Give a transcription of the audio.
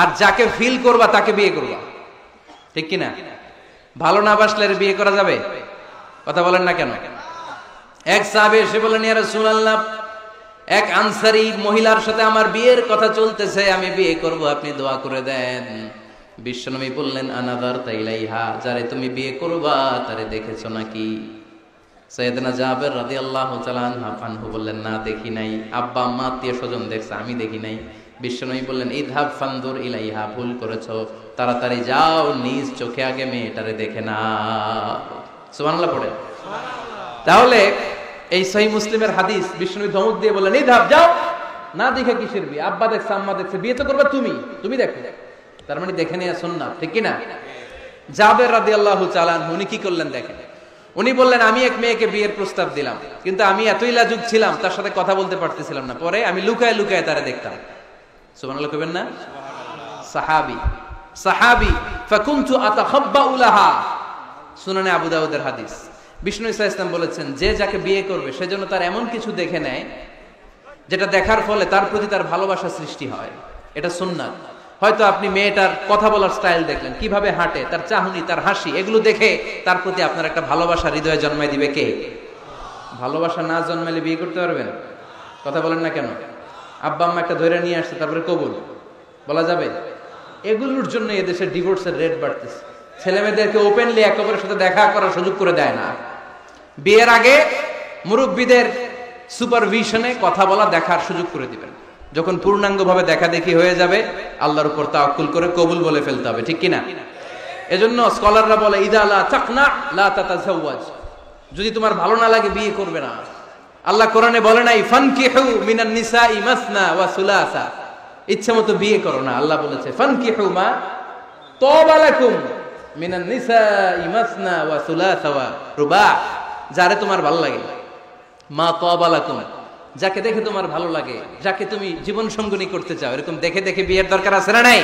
আর যাকে ফিল করবা তাকে বিয়ে করবা, ঠিক কিনা? ভালো না বাসলে বিয়ে করা যাবে? কথা বলেন না কেন? এক সাহাবী এসে বললেন, ইয়া রাসূলুল্লাহ, এক আনসারী মহিলার সাথে আমার বিয়ের কথা চলতেছে, আমি বিয়ে করব, আপনি দোয়া করে দেন। বিশ্বনবী বললেন, আনাযারতা ইলাইহা, যারে তুমি বিয়ে করবা তারে দেখেছো নাকি? সাইয়েদনা জাবের রাদিয়াল্লাহু তাআলা আনহু বললেন, না দেখি নাই। আব্বা আম্মা আত্মীয় স্বজন দেখছে, আমি দেখি নাই। বিশ্বনবী বললেন, ইযহাব ফানদুর ইলাইহা, ভুল করেছো, তাড়াতাড়ি যাও নিজ চোখে আগে মেয়েটারে দেখে নাও। সুবহানাল্লাহ পড়ে। তাহলে এই সহিহ মুসলিমের হাদিস, বিশ্বনবী ধমক দিয়ে বললেন, ইযহাব, যাও, না দেখে কিসের বিয়ে? আব্বা দেখছে, আম্মা দেখছে, বিয়ে তো করবে তুমি দেখো। তার মানে দেখে নেওয়া সুন্নাত, ঠিক কিনা? জাবের রাদিয়াল্লাহু তাআলা আনহু উনি কি করলেন দেখেন। উনি বললেন, আমি এক মেয়েকে বিয়ের প্রস্তাব দিলাম, কিন্তু আমি এতই লাজুক ছিলাম তার সাথে কথা বলতে পারতেছিলাম না। পরে আমি লুকায় লুকায় তারা দেখতাম। সুবহানাল্লাহ কইবেন না? সাহাবী ফাকুনতু আতাখাব্বাউ লাহা, সুনানে আবু দাউদের হাদিস। বিষ্ণু ইসা ইসলাম বলেছেন, যে যাকে বিয়ে করবে সেজন্য তার এমন কিছু দেখে নেয় যেটা দেখার ফলে তার প্রতি তার ভালোবাসা সৃষ্টি হয়। এটা সুন্নাত। হয়তো আপনি মেয়েটার কথা বলার স্টাইল দেখলেন, কিভাবে হাঁটে, তার চাহনি, তার হাসি, এগুলো দেখে তার প্রতি আপনার একটা ভালোবাসা হৃদয়ে জন্মায় দিবে কে? ভালোবাসা না জন্মালে বিয়ে করতে পারবেন? কথা বলেন না কেন? আব্বা আম্মা একটা ধরে নিয়ে আসছে, তারপরে কবুল বলা যাবে? এগুলোর জন্য এদেশের ডিভোর্সের রেট বাড়তেছে। ছেলে মেয়েদেরকে ওপেনলি একে অপরের সাথে দেখা করার সুযোগ করে দেয় না। বিয়ের আগে মুরব্বীদের সুপারভিশনে কথা বলা, দেখার সুযোগ করে দিবেন। যখন পূর্ণাঙ্গভাবে দেখা দেখি হয়ে যাবে, আল্লাহর উপর তাওয়াক্কুল করে কবুল বলে ফেলতে হবে, ঠিক কিনা? এজন্য স্কলাররা বলে, ইদা লা তাকনা লা তাতাজাওয়াজ, যদি তোমার ভালো না লাগে বিয়ে করবে না। আল্লাহ কোরআনে বলে নাই ফানকিহু মিনান নিসাই মাসনা ওয়া সুলাসা, ইচ্ছা মতো বিয়ে করো না। আল্লাহ বলেছে ফানকিহু মা তাবা লাকুম মিনান নিসাই মাসনা ওয়া সুলাসা ওয়া রুবা, যারে তোমার ভালো লাগে, মা তাবা লাকুম, যাকে দেখে তোমার ভালো লাগে, যাকে তুমি জীবন সঙ্গিনী করতে চাও, এরকম দেখে দেখে বিয়ের দরকার আছে না নাই?